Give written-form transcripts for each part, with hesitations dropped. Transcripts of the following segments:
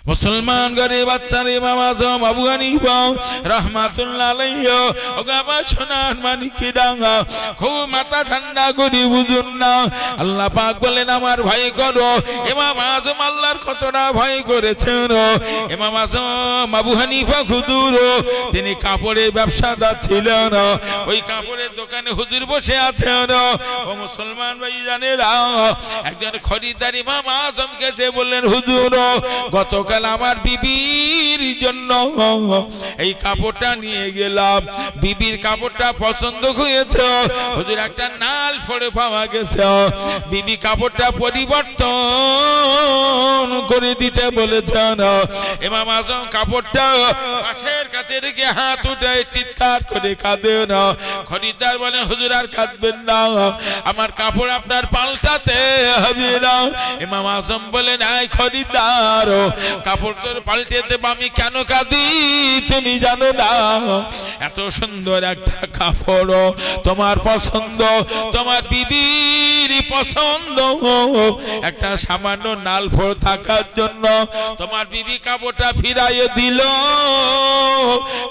মুসলমান গরিব বাচ্চার ইমাম আজম আবু হানিফা রাহমাতুল্লাহ আলাইহি ওগাবা সোনার মানিকি ডাঙ্গা খুব মাথা ঠান্ডা করে বুঝুন না। আল্লাহ পাক বলেন আমার ভয় করো। ইমাম আজম আল্লাহর কতটা ভয় করেছেন। ইমাম আজম আবু হানিফা হুজুর তিনি কাপড়ের ব্যবসাদার ছিলেন। ওই কাপড়ের দোকানে হুজুর বসে আছেন। ও মুসলমান ভাই জানেরা, একজন খরিদ্দার ইমাম আজমকে যে বললেন হুজুর গতকাল আমার বিবির জন্য এই কাপড়টা নিয়ে গেলাম, বিবির কাপড়টা পছন্দ হয়েছে, হুজুর একটা নাল ফড়ে পাওয়া গেছে, বিবি কাপড়টা পরিবর্তন করে দিতে বলেছেন। ইমাম আজম কাপড়টা পাশের কাছে রেখে হাত উঠে চিৎকার করে কাঁদেন। খরিদ্দার বলে হুজুর আর কাঁদবেন না, আমার কাপড় আপনার পাল্টাতে হবে না। ইমাম আজম বলে নাই খরিদ্দার কাপড় তোর পাল্টে দেব, আমি কেন কাঁদি তুমি জানো না? এত সুন্দর একটা কাপড় তোমার পছন্দ, তোমার বিবির পছন্দ, একটা সামান্য নাল ফোড় থাকার জন্য তোমার বিবি কাপড়টা ফিরাইয়ে দিল।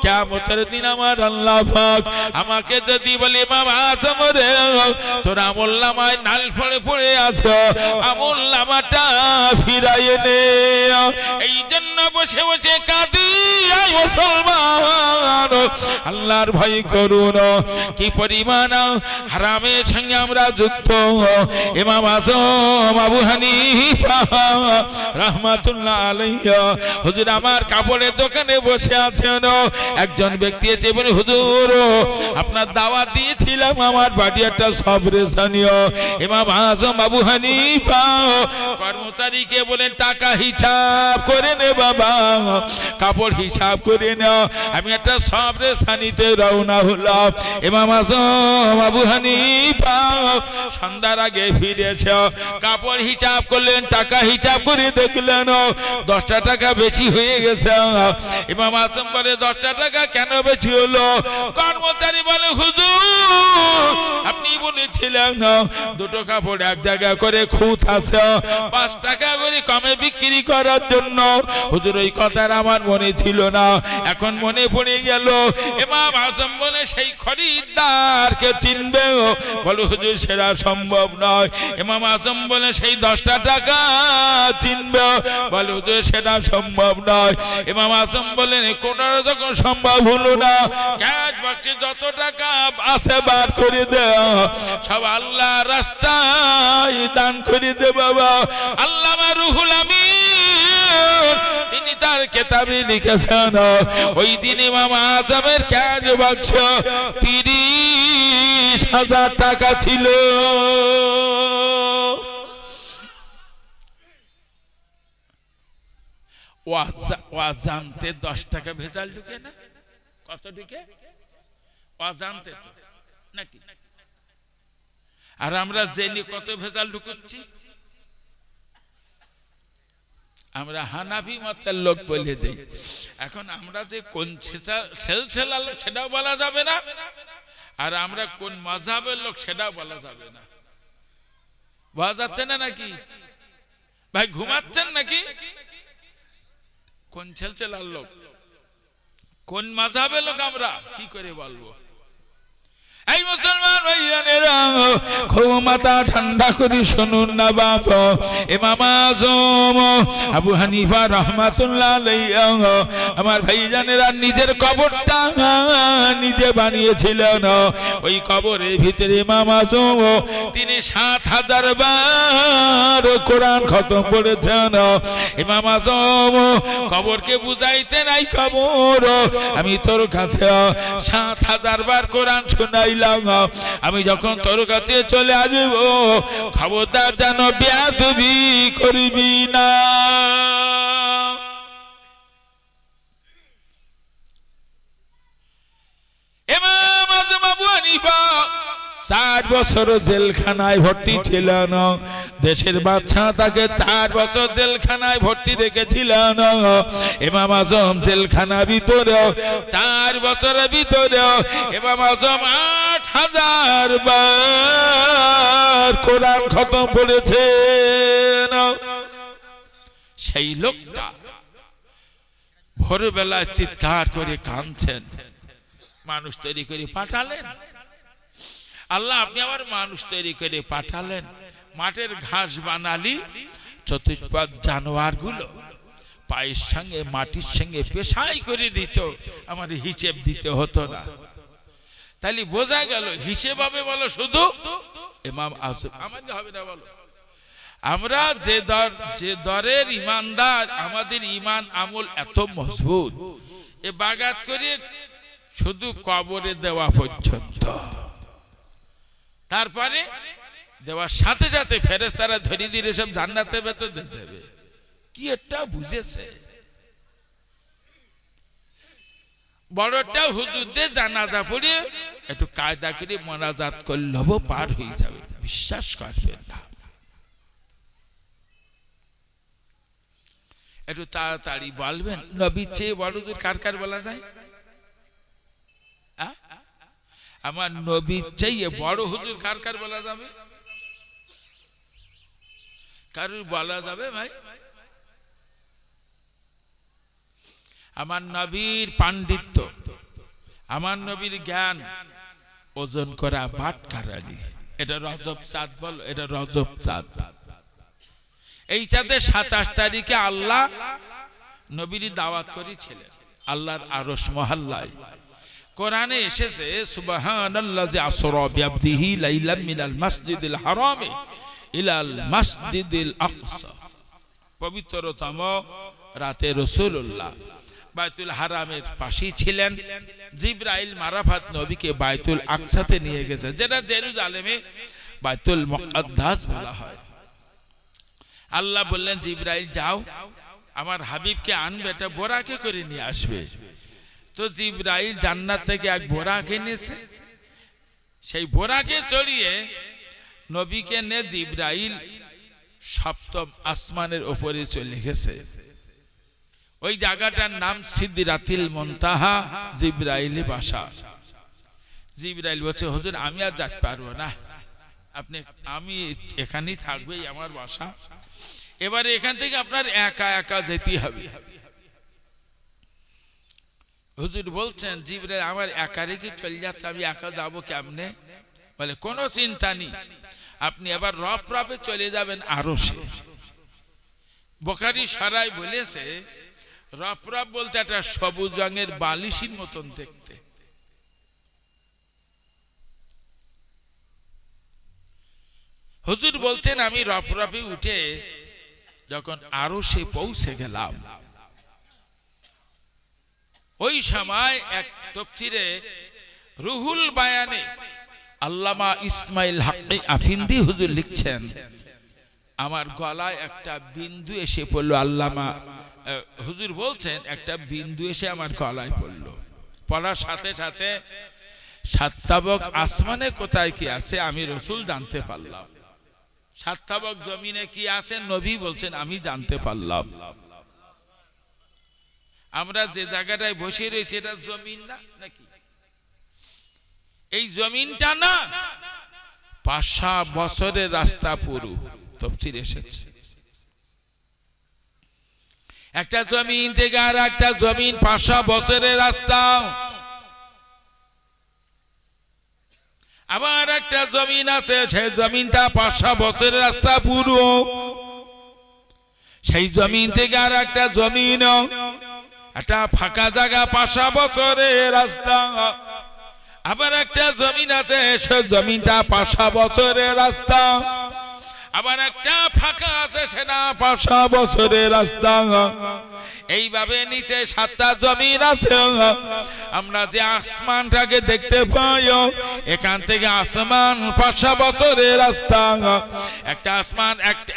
কিয়ামতের দিন আমার আল্লাহ পাক আমাকে যদি বলে ইমাম আজম রে তোর আমলনামায় নাল ফোড়ে পড়ে আছে, আমলনামাটা ফিরাইয়ে নে। এই জন্য বসে বসে কাঁদি মুসলমান, আল্লাহর ভয় করুন। কি পরিমাণ হারামের সঙ্গে আমরা যুক্ত। ইমাম আজম আবু হানিফা রাহমাতুল্লাহ আলাইহি হুজুর আমার কাপড়ের দোকানে বসে আছেন। একজন ব্যক্তি এসে বলে হুজুর আপনার দাওয়াত দিয়েছিলাম, আমার বাড়ি একটা সবরে স্থানীয়। ইমাম আজম আবু হানিফা কর্মচারীকে বলেন টাকা হিসাব করে নে বাবা, কাপড় হিসাব করে নাও, আমি একটা সবরে সানিতে রওনা হলাম। ইমাম আজম আবু হানিফা সন্ধ্যার আগে ফিরে এসে কাপড় হিসাব করলেন, টাকা হিসাব করে দেখলেন 10টা টাকা বেশি হয়ে গেছে। ইমাম আজম বলে 10টা টাকা কেন বেশি হলো? কর্মচারী বলে হুজুর আপনি বলেছিলেন দুটো কাপড় এক জায়গা করে খুঁত আছে 5 টাকা করে কমে বিক্রি করার জন্য। হুজুর ওই কথা আমার মনে ছিল না, এখন মনে পড়ে গেল। ইমাম আজম বলে সেই খরিদ্দারকে চিনবে? বলে হুজুর সেটা সম্ভব নয়। ইমাম আজম বলে সেই 10টা টাকা চিনবে? বলে হুজুর সেটা সম্ভব নয়। ইমাম আজম বলেন কোনটা যখন সম্ভব হলো না, ক্যাশ বাক্সে যত টাকা আছে বার করে দেও, সব আল্লাহ রাস্তায় দান করে দে বাবা। আল্লামা রুহুল আমিন তিনি তার কিতাবে লিখেছেন ওই দিন ইমাম আজমের ক্যাশ বাক্স 30,000 টাকা ছিল। ওয়াজানতে 10 টাকা ভেজাল ঢুকে না? কত ঢুকে? ওয়াজানতে তো নাকি? আর আমরা জেনে কত ভেজাল ঢুকুচ্ছি? আমরা হানাফি মতের লোক বলে দেই। এখন আমরা যে কোন সেলসেলা লোক সেটাও বলা যাবে না, আর আমরা কোন মাযহাবের লোক সেটাও বলা যাবে না। বোঝা যাচ্ছে না নাকি ভাই? ঘুমাচ্ছেন নাকি? কোন সেলসেলার লোক, কোন মাযহাবের লোক আমরা কি করে বলবো? এই মুসলমান ভাইয়ানেরা খুব মাথা ঠান্ডা করে শুনুন না বাপ। ইমাম আজম আবু হানিফা রাহমাতুল্লাহ আলাইহি আমার ভাইজানেরা নিজের কবরটা নিজে বানিয়েছিলেন। ওই কবরের ভিতরে ইমাম আজম তিনি 7,000 বার কোরআন খতম করেছেন। ইমাম আজম কবরকে বুঝাইতে নাই কবর আমি তোর কাছে 7,000 বার কোরআন শোনাইলাম, আমি যখন তোর কাছে চলে আসব খবরদার যেন বেয়াদবি করবি না। ইমাম আজম আবু হানিফা 4 বছর জেলখানায় ভর্তি ছিলেন। দেশের বাদশা তাকে 4 বছর জেলখানায় ভর্তি রেখেছিলেন। ইমাম আজম জেলখানা ভিতরে 4 বছরের ভিতরে ইমাম আজম 8,000 বার কোরআন খতম করেছেন। সেই লোকটা ভোরবেলায় চিৎকার করে কাঁদছেন, মানুষ তৈরি করে পাঠালেন আল্লাহ। আপনি আবার মানুষ তৈরি করে পাঠালেন, মাঠের ঘাস বানালি, চতুষ্পাদ জানোয়ার গুলো পায়ের সঙ্গে মাটির সঙ্গে পেশাই করে দিত, আমার হিসেব দিতে হতো না। তাহলে বোঝা গেল হিসেব হবে বলো শুধু ইমাম আজম, আমাদের হবে না বলো। আমরা যে দরের ইমানদার, আমাদের ইমান আমল এত মজবুত, এ বাগাত করে শুধু কবরে দেওয়া পর্যন্ত, তারপরে দেওয়ার সাথে সাথে ফেরেশতারা ধরে দিয়ে সব জান্নাতে ভেতর দেবে। কি একটা বুঝেছে, বড়টা হুজুরদের জানাজা পড়ে একটু কায়দা করে মোনাজাত করলেও পার হয়ে যাবে, বিশ্বাস করবেন না। একটু তাড়াতাড়ি বলবেন, নবীর চেয়ে বড় হুজুর কার কার বলা যায়? আমার নবীর চেয়ে বড় হুজুর কার কার বলা যাবে? কারুর বলা যাবে ভাই? আমার নবীর পাণ্ডিত্য, আমার নবীর জ্ঞান ওজন করা বাটখারানি, এটা রজব চাঁদ বল, এটা রজব চাঁদ। এই চাঁদে 27 তারিখে আল্লাহ নবীর দাওয়াত করেছিলেন আল্লাহর আরশ মহল্লায়। কোরআনে এসেছে সুবহানাল্লাযী আসরা বিআবদিহি লাইলাম মিনাল মাসজিদিল হারামি ইলাল মাসজিদিল আকসা। পবিত্রতম রাতে রাসূলুল্লাহ বাইতুল হারামের পাশেই ছিলেন। জিবরাইল মারাফাত নবীকে বাইতুল আকসাতে নিয়ে গেছে, যেটা জেরুজালেমে বাইতুল মুকদ্দাস বলা হয়। আল্লাহ বললেন জিবরাইল যাও আমার হাবিবকে আনবে, এটা বোরাকে করে নিয়ে আসবে। তো জিবরাইল জান্নাত থেকে এক বোরাকে নিয়েছে, সেই বোরাকে চড়িয়ে নবীকে নিয়ে জিবরাইল সপ্তম আসমানের উপরে চলে গেছে। ওই জায়গাটার নাম সিদরাতুল মুনতাহা, জিবরাইলের বাসা। জিবরাইল বলছে হুজুর আমি আর যেতে পারবো না, আমি এখানেই থাকবো, আমার বাসা। এবারে এখান থেকে আপনার একা একা যেতে হবে। হুজুর বলছেন জিবরাইল আমার একা রেখে চলে যাচ্ছে, আমি একা যাবো কেমনে? বলে কোনো চিন্তা নেই, আপনি এবার রফে চলে যাবেন আরশে। বুখারী শরায় বলেছে রফ বলতে একটা সবুজ রঙের বালিশের মতন দেখতে। হুজুর বলছেন আমি রফে উঠে যখন আরশে পৌঁছে গেলাম, ওই সময় এক তাফসীরে রুহুল বায়ানে আল্লামা ইসমাইল হাক্কি আফিন্দি হুজুর লিখছেন আমার গলায় একটা বিন্দু এসে পড়লো। আল্লামা হুজুর বলছেন একটা বিন্দু এসে আমার গলায় পড়লো, পড়ার সাথে সাথে সাততাবক আসমানে কোথায় কি আছে আমি রাসূল জানতে পারলাম, সাততাবক জমিনে কি আছে নবী বলছেন আমি জানতে পারলাম। আমরা যে জায়গাটায় বসে রয়েছি এটা জমিন না নাকি? এই জমিনটা না 500 বছরের রাস্তা পুরো তাফসীর এসেছে। একটা জমিন থেকে আর একটা জমিন 500 বছরের রাস্তা। আবার একটা জমিন আছে সেই জমিনটা 500 বছরের রাস্তা পুরো। সেই জমিন থেকে আর একটা জমিন, একটা ফাঁকা জায়গা 500 বছরের রাস্তা। আবার একটা জমিন আছে সেই জমিনটা 500 বছরের রাস্তা। আবার একটা ফাঁকা আছে সেটা 500 বছরের রাস্তা। এইভাবে নিচে 7টা জমিন আছে। আমরা যে আসমানটাকে দেখতে পাই এখান থেকে আসমান 500 বছরের রাস্তা। একটা আসমান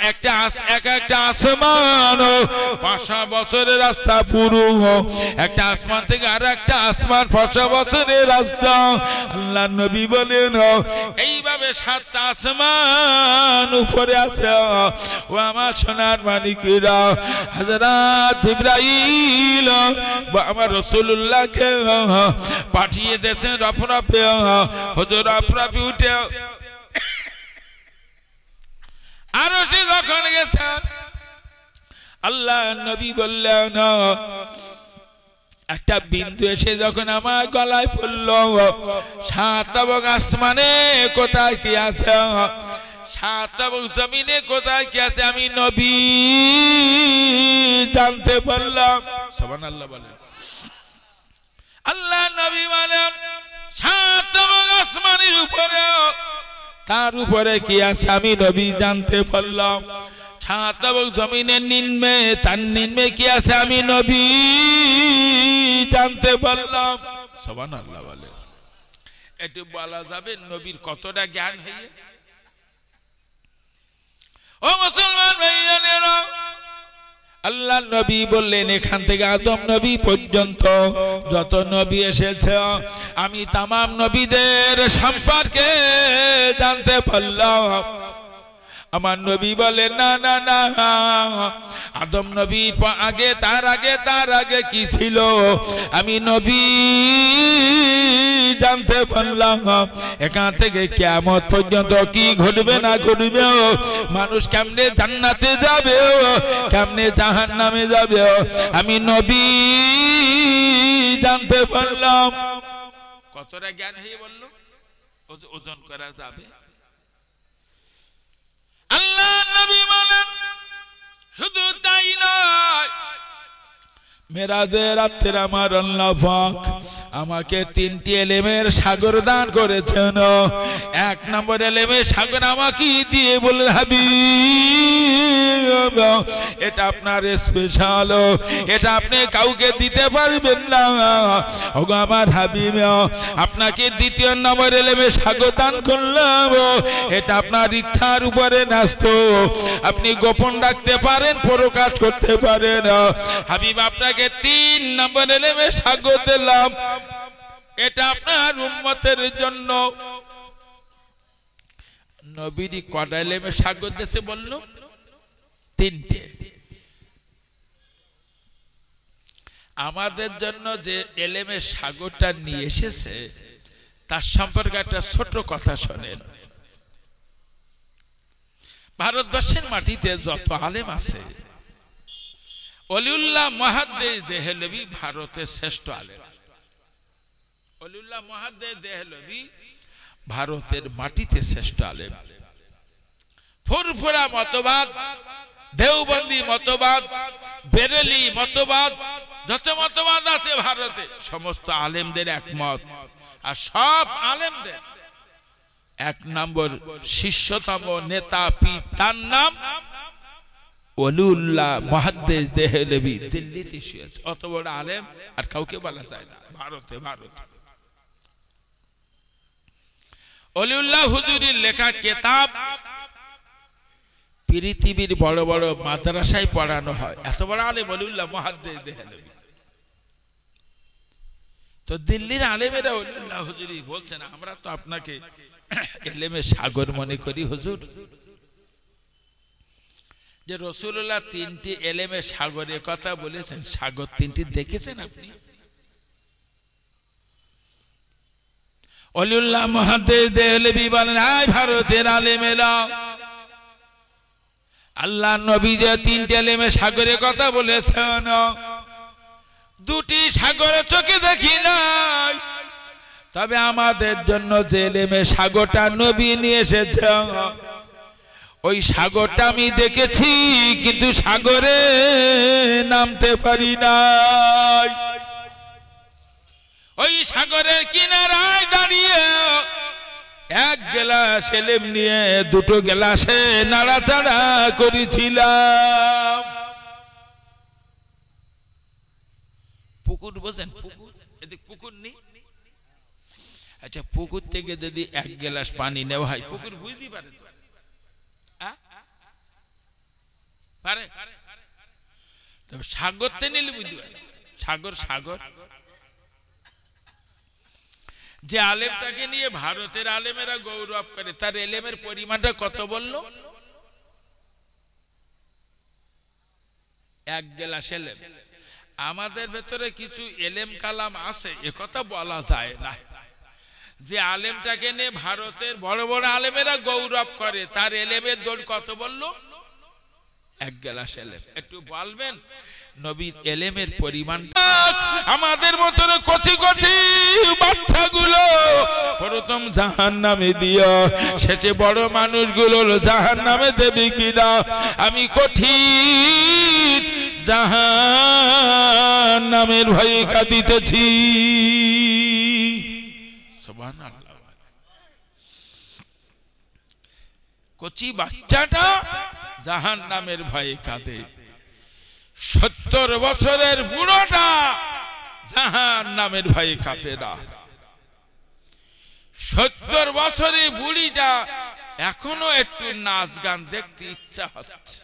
একটা আসমান 500 বছরের রাস্তা পুরো। একটা আসমান থেকে আর একটা আসমান 500 বছরের রাস্তা। আল্লাহ নবী বলেন এইভাবে 7টা আসমান উপরে আছে। ও আমার সোনার মানিকেরা, হযরত ইব্রাহিম আমার রাসূলুল্লাহকে পাঠিয়ে দিয়েছেন রফে। হুজুর রফে উঠে আরশে যখন গেছেন আল্লাহ নবী বললেন একটা বিন্দু এসে যখন আমার গলায় পড়লো, সাত এবং আসমানে কোথায় কি আছে, সাত এবং জমিনে কোথায় কি আছে, আমি নবী জানতে পারলাম। সুবহানাল্লাহ বলেন। আল্লাহ নবী বলেন সাত এবং আসমানের উপরে, তার উপরে কি আছে আমি নবী জানতে পারলাম। সাত এবং জমিনের নিম্নে, তার নিম্নে কি আছে আমি নবী জানতে পারলাম। সুবহানাল্লাহ বলে। একটু বলা যাবে নবীর কতটা জ্ঞান হইয়ে। ও মুসলমান ভাইয়েরা, আল্লাহ নবী বললেন এখান থেকে আদম নবী পর্যন্ত যত নবী এসেছে আমি তামাম নবীদের সম্পর্কে জানতে পারলাম। আমার নবী বলে না না না, আদম নবী আগে তার আগে কি ছিল আমি নবী জানতে পারলাম। এখান থেকে কিয়ামত পর্যন্ত কি ঘটবে না ঘটবে, মানুষ কেমনে জান্নাতে যাবে কেমনে জাহান্নামে যাবে, আমি নবী জানতে পারলাম। কতটা জ্ঞান হয়ে বলল, ওজন করা যাবে। আল্লাহ নবী বলেন শুধু তাই নয়, মেরাজের রাতে আমার আল্লাহ পাক আমাকে তিনটি এলেমের সাগর দান করেছেন। এক নম্বর এলেমের সাগর আমাকে দিয়ে বলে হাবিব এটা আপনার স্পেশাল, এটা আপনি কাউকে দিতে পারবেন না। ওগো আমার হাবিব আপনাকে দ্বিতীয় নম্বর এলেমের সাগর দান করলাম, এটা আপনার ইচ্ছার উপরে ন্যস্ত, আপনি গোপন রাখতে পারেন প্রকাশ করতে পারেন। হাবিব আপনাকে তিন নম্বর এলেমে সাগর দিলাম, এটা আপনার উম্মতের জন্য। নবীর কটা এলেমে সাগর দিয়েছে বলল? তিনটে। আমাদের জন্য যে এলেমে সাগরটা নিয়ে এসেছে তার সম্পর্কে একটা ছোট কথা শোনেন। ভারতবর্ষের মাটিতে যত আলেম আছে, ওলিউল্লাহ মুহাদ্দিস দেহলভী ভারতের শ্রেষ্ঠ আলেম। ওলিউল্লাহ মুহাদ্দিস দেহলভী ভারতের মাটিতে শ্রেষ্ঠ আলেম। ফুরফুরা মতবাদ, দেওবন্দি মতবাদ, বেরেলি মতবাদ, যত মতবাদ আছে ভারতে সমস্ত আলেমদের একমত। আর সব আলেমদের এক নম্বর শিষ্যতম নেতা তার নাম ওলিউল্লাহ মুহাদ্দিস দেহলভী। দিল্লিতে শুয়েছে, অত বড় আলেম আর কাউকে বলা যায় না ভারতে। ওলিউল্লাহ হুজুরের লেখা কিতাব পৃথিবীর বড় বড় মাদ্রাসায় পড়ানো হয়। এত বড় আলেম ওলিউল্লাহ মুহাদ্দিস দেহলভী। তো দিল্লির আলেমেরা ওলিউল্লাহ হুজুরি বলছেন আমরা তো আপনাকে এলেমের সাগর মনে করি হুজুর। যে রাসূলুল্লাহ তিনটি এলেমের সাগরের কথা বলেছেন, সাগর তিনটি দেখেছেন আপনি? ওলিউল্লাহ মুহাদ্দিস দেহলভী বলেন আয় ভারতের আলেমেরা, আল্লাহ নবী যে তিনটি এলেমের সাগরের কথা বলেছেন, দুটি সাগর চোখে দেখি নাই, তবে আমাদের জন্য যে এলেমের সাগরটা নবী নিয়ে এসেছেন ওই সাগরটা আমি দেখেছি, কিন্তু সাগরে নামতে পারি নাই। ওই সাগরের কিনারায় দাঁড়িয়ে এক গ্লাস এলেম নিয়ে দুটো গ্লাসে নাড়াচাড়া করেছিলাম। পুকুর বোঝেন? পুকুর, এদিক পুকুর নেই। আচ্ছা, পুকুর থেকে যদি এক গ্লাস পানি নেওয়া হয় পুকুর বুঝতে পারে তো? পারে? তবে সাগরতে নিলে বুঝতে পারে। সাগর যে আলেমটাকে নিয়ে ভারতের আলেমেরা গৌরব করে, তার এলেমের পরিমাণটা কত বলল? এক গ্লাস এলেম। আমাদের ভেতরে কিছু এলেম কালাম আছে, একথা বলা যায় না। যে আলেমটাকে নিয়ে ভারতের বড় বড় আলেমেরা গৌরব করে, তার এলেমের দৌড় কত বলল? এক গ্লাস এলেম। একটু বলবেন নবীর এলেমের পরিমাণ আমাদের মতন কচি কচি বাচ্চাগুলো প্রথম জাহান্নামে দিও, শেষে বড় মানুষগুলো জাহান্নামে দেবে কিনা আমি কঠিন জাহান্নামের ভয়ে কাঁদিতেছি। সুবহানাল্লাহ। কচি বাচ্চাটা জাহান্নামের ভয়ে কাঁদে, 70 বছরের বুড়োটা জাহান্নামের ভয়ে কাঁদে না। 70 বছরের বুড়িটা এখনো একটু নাচ গান দেখতে ইচ্ছা হচ্ছে।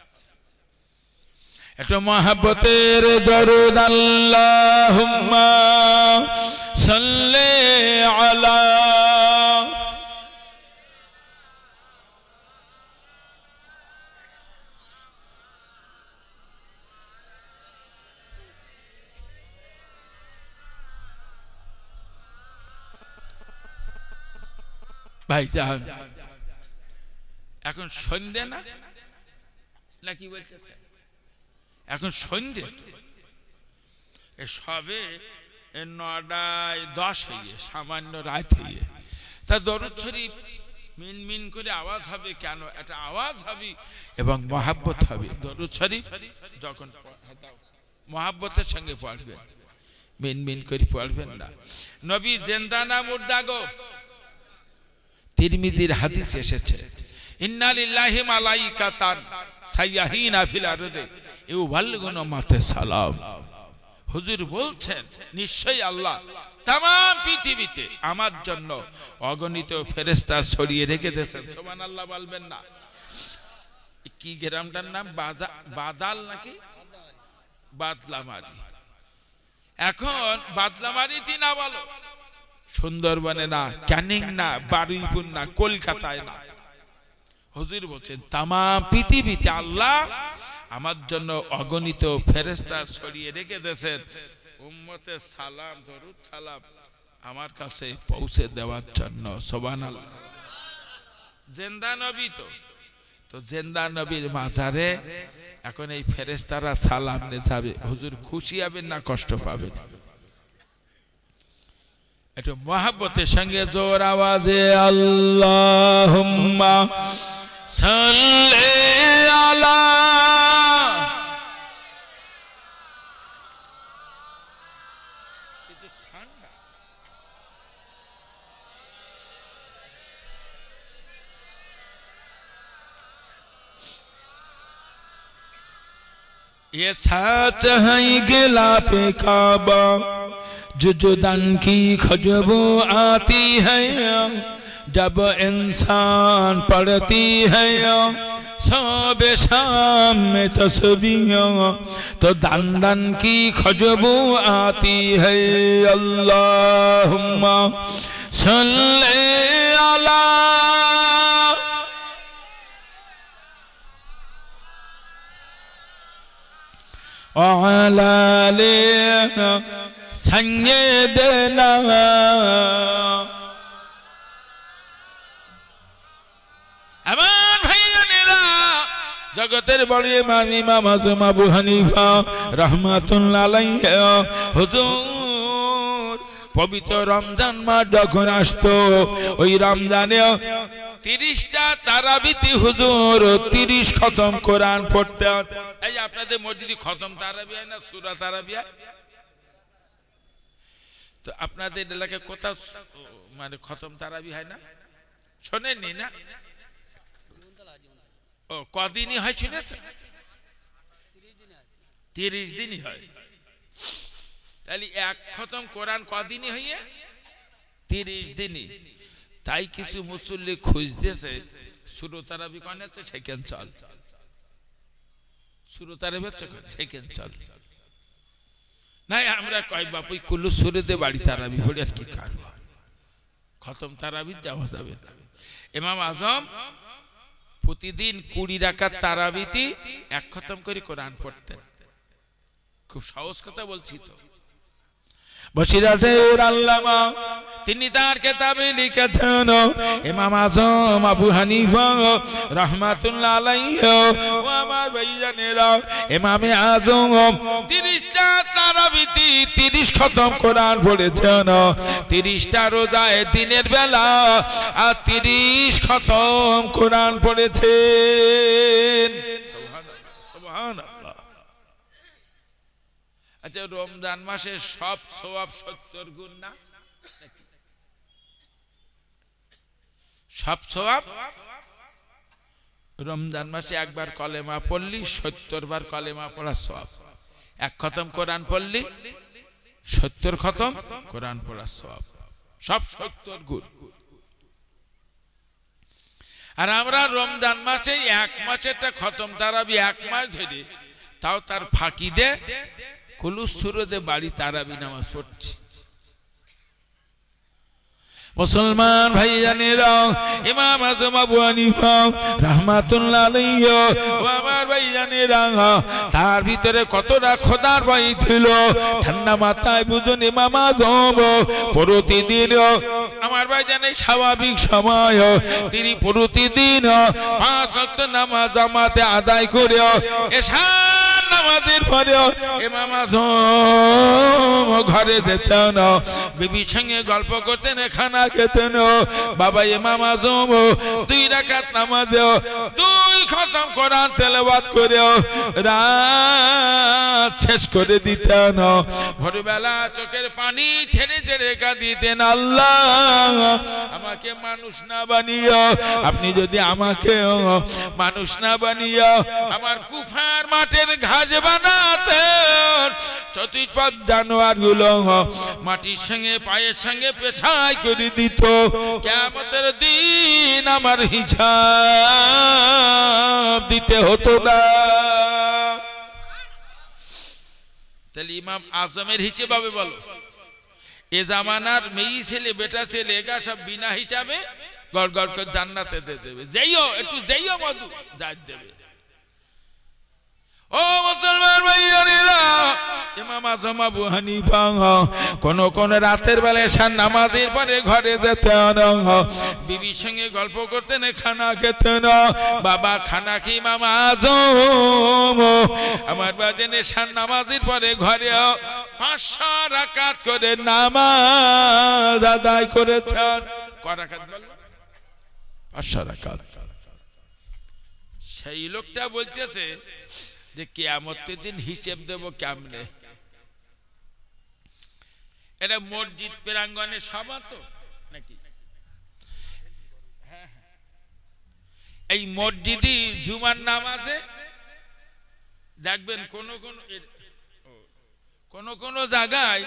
একটু মহব্বতের দরুদ আল্লাহুম্মা সাল্লি আলা ভাইজান। এখন সন্ধ্যে না নাকি বলতেছে? এখন সন্ধ্যে সবে 9:10 হইয়ে সামান্য রাত হইয়ে, তা দরুদ শরীফ মিন মিন করে আওয়াজ হবে কেন? একটা আওয়াজ হবে এবং মহাব্বত হবে। দরুদ শরীফ যখন মহাব্বতের সঙ্গে পড়বেন, মিন মিন করে পড়বেন না। নবী জিন্দা না মুর্দা গো? তিরমিজির হাদিস এসেছে, ইন্না লিল্লাহি মালাইকাতান সাইয়াহিনা ফিল আরদে ইউবাল্লিগুনা মাতে সালাম। হুজুর বলছেন নিশ্চয়ই আল্লাহ तमाम পৃথিবীতে আমার জন্য অগণিত ফেরেশতা ছড়িয়ে রেখে দিয়েছেন। সুবহানাল্লাহ বলবেন না? কি গ্রামটার নাম? বাদাল নাকি বাদলামারি। এখন বাদলামারিতে না বলো, সুন্দরবনে না, ক্যানিং না, বারুইপুর না, কলকাতায় না। হুজুর বলছেন तमाम পৃথিবীতে আল্লাহ আমার জন্য অগণিত ফেরেশতা ছড়িয়ে রেখে দিয়েছেন উম্মতের সালাম দরুদ সালাম আমার কাছে পৌঁছে দেওয়ার জন্য। সুবহানাল্লাহ। জিন্দা নবী তো জিন্দা নবীর মাজারে এখন এই ফেরেশতারা সালাম নিয়ে যাবে। হুজুর খুশি হবেন না কষ্ট পাবেন? একটু মহব্বতের সঙ্গে জোর আওয়াজে আল্লাহুম্মা সাল্লি আলা ये सच है गिलाफ काबा जुजुदान की खुशबू आती है जब इंसान पढ़ती है सुबह शाम में तस्बीह तो दन दन की खुशबू आती है। अल्लाहुम्मा सल्ली अला सैयदना আমার ভাইয়েরা, জগতের বড় ইমাম ইমাম আযম আবু হানিফা রাহমাতুল্লাহ আলাইহি হুজুর পবিত্র রমজান মাস যখন আসতো ওই রমজানে 30টা তারাবিতে হুজুর 30 খতম কোরআন পড়তেন। এই আপনাদের মসজিদে খতম তারাবি হয় না, সূরা তারাবি হয়? তো আপনাদের এলাকায় কোথাও মানে খতম তারাবি হয় না? শোনেননি না? ও কদিনই হয় শুনেছেন? 30 দিনই হয়। তাহলে এক খতম কোরআন কদিনই হইয়ে? 30 দিনই। তাই কিছু মুসল্লি খুঁজতেছে সূরা তারাবি কোন আছে সেখান চল, সূরা তারাবি আছে সেখান চল। নাই আমরা কয় বাপুই কুল্লু সুরেতে বাড়ি তারাবি পড়ি আর কি করব, খতম তারাবি যাওয়া যাবে না। ইমাম আজম প্রতিদিন 20 রাকাত তারাবিতে এক খতম করে কোরআন পড়তেন। খুব সহজ কথা বলছি তো। বসিরহাটের আল্লামা তিনি তার কিতাবে লিখেছেন ইমাম আযম আবু হানিফা রাহমাতুল্লাহ আলাইহি ও আমার ভাইজানেরা ইমামে আযম 30টা তারাবিতে 30 খতম কোরআন পড়েছেন 30টা রোজায় দিনের বেলা আর 30 খতম কোরআন পড়েছেন সুবহানাল্লাহ। আচ্ছা রমজান মাসে সব সওয়াব 70 গুণ না? সব সওয়াব রমজান মাসে একবার কলেমা পড়লি 70 বার কলেমা পড়ার সওয়াব, এক খতম কোরআন পড়লি 70 খতম কোরআন পড়ার সওয়াব, সব 70 গুণ। আর আমরা রমজান মাসে এক মাসেরটা খতম তারাবি এক মাস ধরে, তাও তার ফাঁকি দে কুলুস সুরদে বাড়ি তারাবি নামাজ পড়ছি। মুসলমান ভাইজানেরা ইমাম আযম আবু হানিফা রাহমাতুল্লাহ আলাইহি ও আমার ভাইজানেরা তার ভিতরে কতটা খোদার ভয় ছিল, ঠান্ডা মাথায় বুঝুন ইমাম আযম প্রতিদিন আমার ভাইজানে স্বাভাবিক সময় তিনি প্রতিদিন 5 ওয়াক্ত নামাজ জামাতে আদায় করে এশা নামাজের পরে ইমাম আযম ঘরে যেতেন, বিবির সঙ্গে গল্প করতেন, খানা খেতেন। বাবা ইমাম আযম 2 রাকাত নামাজে 2 খতম কোরআন তেলাওয়াত করে রাত শেষ করে দিতেন। ভোরবেলা চোখের পানি ছেড়ে ছেড়ে কাঁদিতেন, আল্লাহ আমাকে মানুষ না বানিও, আপনি যদি আমাকে মানুষ না বানিও আমার কুফার মাঠের ঘাস বানাতেন, চতুষ্পদ জানোয়ার গুলো মাটির সঙ্গে পায়ের সঙ্গে পেছাই করে দিত, কিয়ামতের দিন আমার হিসাব দিতে হতো না। তাহলে ইমাম আযমের হিসেব হবে বলো? এ জামানার মেয়ে ছেলে বেটা ছেলে এগা সব বিনা হিসাবে গড় গড় করে জান্নাতে দেবে, যাইও একটু যাইও মধু যাই দেবে। ও মুসলমান ভাইয়েরা, ইমাম আযম আবু হানিফা কোন রাতের বেলা এশার নামাজের পরে ঘরে যেতেন, বিবির সঙ্গে গল্প করতেন, খানা খেতেন। বাবা খানা খেয়ে ইমাম আযম আমার বাজেন এশার নামাজের পরে ঘরে 500 রাকাত করে নামাজ আদায় করেছেন। ক রাকাত বল? 500 রাকাত। সেই লোকটা বলতেছে যে কিয়ামতের দিন হিসেব দেব কেমনে? এটা মসজিদ প্রাঙ্গণে সভা তো নাকি? এই মসজিদে জুমার নামাজে দেখবেন কোন জায়গায়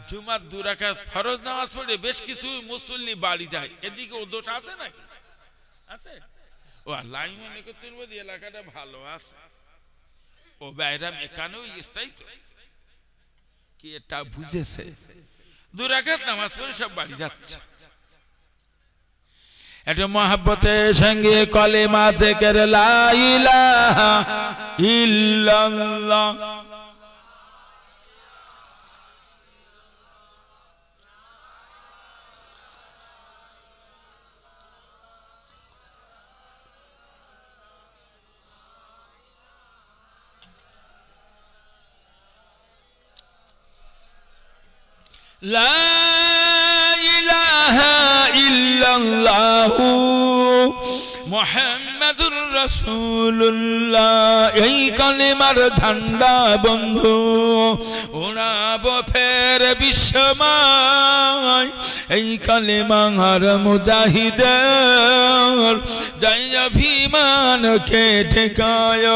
জুমার 2 রাকাত ফরজ নামাজ পড়ে বেশ কিছু মুসল্লি বাড়ি যায়, এদিকে ও দোষ আছে নাকি? আছে? ও আল্লাহ মনে করতেন বোধ এলাকাটা ভালো আছে, ও বাইরাম এখানেও স্থায়ী তো কি এটা বুঝেছে, 2 রাকাত নামাজ পড়ে সব বাড়ি যাচ্ছে। এটা মহব্বতের সঙ্গে কলেমা জিকির লা ইলাহা ইল্লাল্লাহ লা ইলাহা ইল্লাল্লাহু মুহাম্মাদুর রাসূলুল্লাহ। এই কালেমার ঝান্ডা বন্ধু ওড়াবো ফের বিশ্বময়, এই কালেমার মুজাহিদের জয় অভিমান কে ঠেকায়,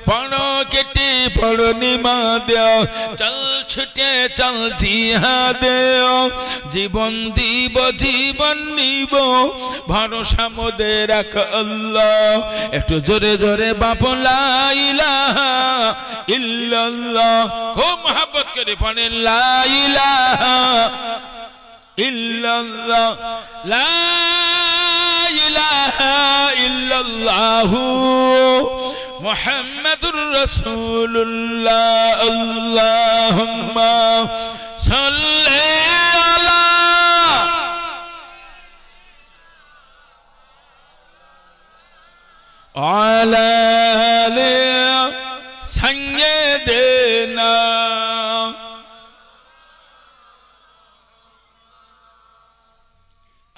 পড়ো কেটে পড়ো নিমা দেও, চল ছুটে চল জিহাদে, জীবন দিব জীবন নিব ভরসা মোদের রাখ আল্লাহ। একটু জোরে জোরে বাপু লা ইলাহা ইল্লাল্লাহ, খুব মহব্বত করে পড়েন লা ইলাহা ইল্লাল্লাহ, লা ইলাহা ইল্লাল্লাহু মুহাম্মাদুর রাসূলুল্লাহ। আল্লাহুম্মা সাল্লি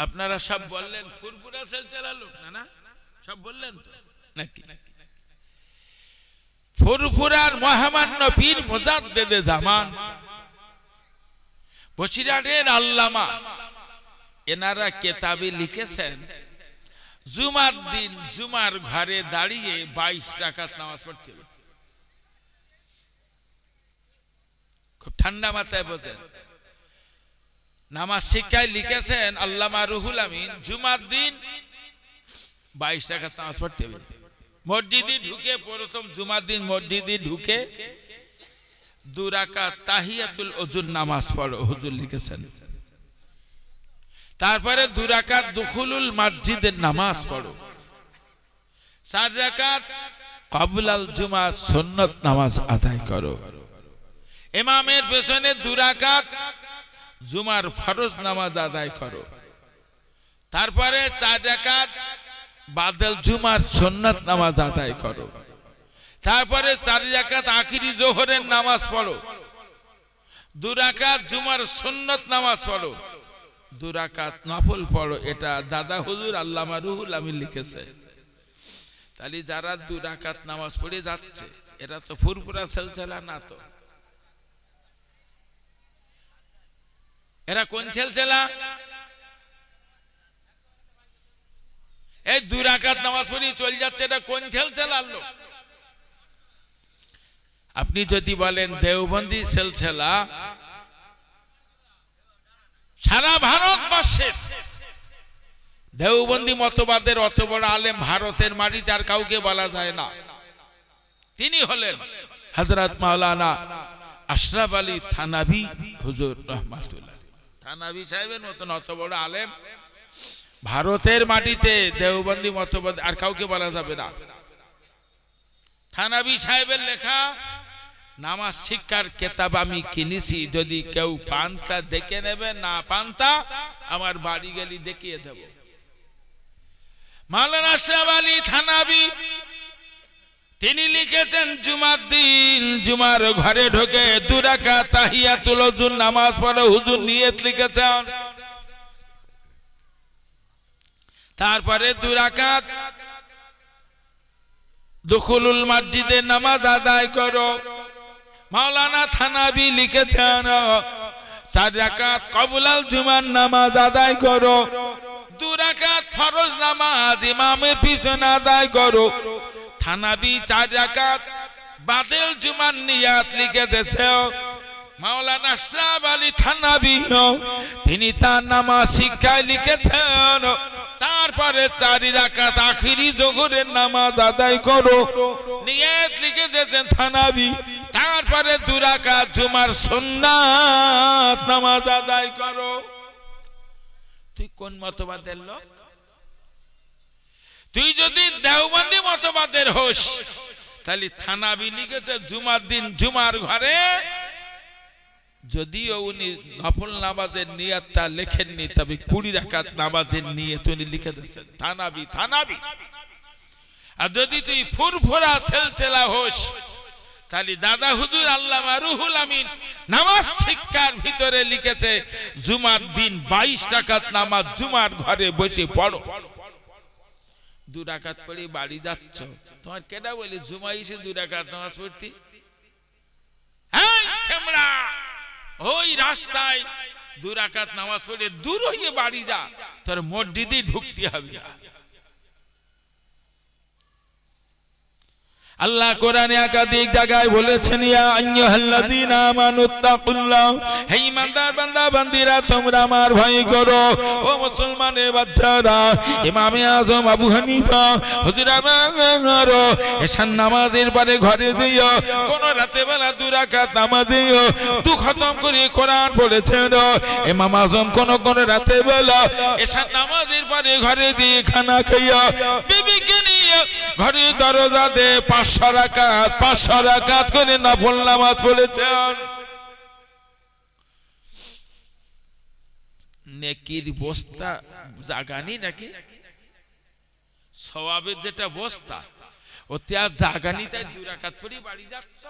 আপনারা সব বললেন ফুরফুরা সেলসেলা লোক না না, সব বললেন তো নাকি? ফুরফুরার মহামান্য পীর মুজাদ্দেদে জামান বসিরহাটের আল্লামা এনারা কেতাবে লিখেছেন জুমার দিন জুমার ঘরে দাঁড়িয়ে 22 রাকাত নামাজ পড়তে হবে। খুব ঠান্ডা মাথায় বোঝেন, নামাজ শিক্ষায় লিখেছেন আল্লামা রুহুল আমিন জুমার দিন 22 রাকাত নামাজ পড়তে হবে। মসজিদে ঢুকে প্রথম জুমার দিন মসজিদে ঢুকে 2 রাকাত তাহিয়াতুল ওযুর নামাজ পড়ো, হুজুর লিখেছেন। তারপরে 2 রাকাত দুখুলুল মসজিদের নামাজ পড়ো, 4 রাকাত ক্বাবলাল জুমা সুন্নাত নামাজ আদায় করো, ইমামের পেছনে 2 রাকাত জুমার ফরজ নামাজ আদায় করো, তারপরে 4 রাকাত বাদল জুমার সুন্নাত নামাজ আদায় করো, তারপরে 4 রাকাত আখিরি জোহরের নামাজ পড়ো, 2 রাকাত জুমার সুন্নাত নামাজ পড়ো, 2 রাকাত নফল পড়ো। এটা দাদা হুজুর আল্লামা রুহুল আমিন লিখেছে। তাহলে যারা 2 রাকাত নামাজ পড়ে যাচ্ছে এরা তো ফুরফুরা সেলসেলা না, তো এরা কোন সেলসেলা? এই 2 রাকাত নামাজ পড়ে চলে যাচ্ছে, এটা কোন সেলসেলার লোক? আপনি যদি বলেন দেওবন্দি সেলসেলা, সারা ভারতবর্ষের দেওবন্দি মতবাদের অত বড় আলেম ভারতের মাটিতে আর কাউকে বলা যায় না। তিনি হলেন হযরত মাওলানা আশরাফ আলী থানভী হুজুর রাহমাতুল্লাহ। থানভী সাহেবের মতন অত বড় আলেম ভারতের মাটিতে দেওবন্দি মতবাদ আর কাউকে বলা যাবে না। থানভী সাহেবের লেখা নামাজ শিক্ষার কেতাব আমি কিনেছি, যদি কেউ পান্তা দেখে নেবে, না পান্তা আমার বাড়ি গেলি দেখিয়ে দেব। মাওলানা আশরাফ আলী থানভী তিনি লিখেছেন জুমার দিন জুমার ঘরে ঢোকে 2 রাকাত তাহিয়াতুল ওযুর নামাজ পড়ে, হুজুর নিয়ত লিখেছেন। তারপরে 2 রাকাত দুখুলুল মসজিদের নামাজ আদায় করো। মাওলানা থানভী লিখেছেন 4 রাকাত ক্বাবলাল জুমার নামাজ আদায় করো, 2 রাকাত ফরজ নামাজ ইমামের পিছনে আদায় করো। থানভী 4 রাকাত বাদল জুমার নিয়াত লিখে দিয়েছে। মাওলানা আশরাফ আলী থানভী তিনি তার নামাজ শিক্ষায় লিখেছেন তারপরে 4 রাকাত আখিরি জোহরের নামাজ আদায় করো, নিয়ত লিখে দিয়েছেন থানভী। তারপরে 2 রাকাত জুমার সুন্নাত নামাজ আদায় করো। তুই কোন মতবাদের লোক? তুই যদি দেওবন্দি মতবাদের হোস তাহলে থানভী লিখেছে জুমার দিন জুমার ঘরে, যদিও উনি নফল নামাজের নিয়তটা লেখেননি তবে 20 রাকাত নামাজের নিয়ত উনি লিখে দিয়েছেন থানভী। আর যদি তুই ফুরফুরা সেলসেলা হোস তাহলে দাদা হুজুর আল্লামা রুহুল আমিন নামাজ শিক্ষার ভিতরে লিখেছে জুমার দিন 22 রাকাত নামাজ জুমার ঘরে বসে পড়ো। 2 রাকাত পড়ে বাড়ি যাচ্ছ, তোমার কেডা বলি জুমা এসে 2 রাকাত নামাজ পড়তি? হ্যাঁ ছেমড়া, ওই রাস্তায় 2 রাকাত নামাজ পড়ে দূর হয়ে বাড়ি যা, তোর মসজিদে ঢুকতে হবে না। আল্লাহ কোরআনে একাধিক জায়গায় বলেছেন ইয়া আইয়ুহাল্লাযীনা আমানুত্তাকুল্লাহ, হে ঈমানদার বান্দা বান্দীরা তোমরা আমার ভয় করো। ও মুসলমানের বাচ্চারা, ইমামে আযম আবু হানিফা হুজুর আমার এশার নামাজের পরে ঘরে দিও কোন রাতে বেলা 2 রাকাত নামাজ দিও 2 খতম করে কোরআন পড়েছেন। ইমাম আযম কোন রাতে বেলা এশার নামাজের পরে ঘরে দিয়ে খানা খাইয়া বিবিকে নিয়ে ঘরে দরজাতে 500 রাকাত করে নফল নামাজ পড়েছেন। নেকির বস্তা জাগানি নাকি সওয়াবের যেটা বস্তা ওতে আর জাগানি, তাই 2 রাকাত পড়ে বাড়ি যাচ্ছ।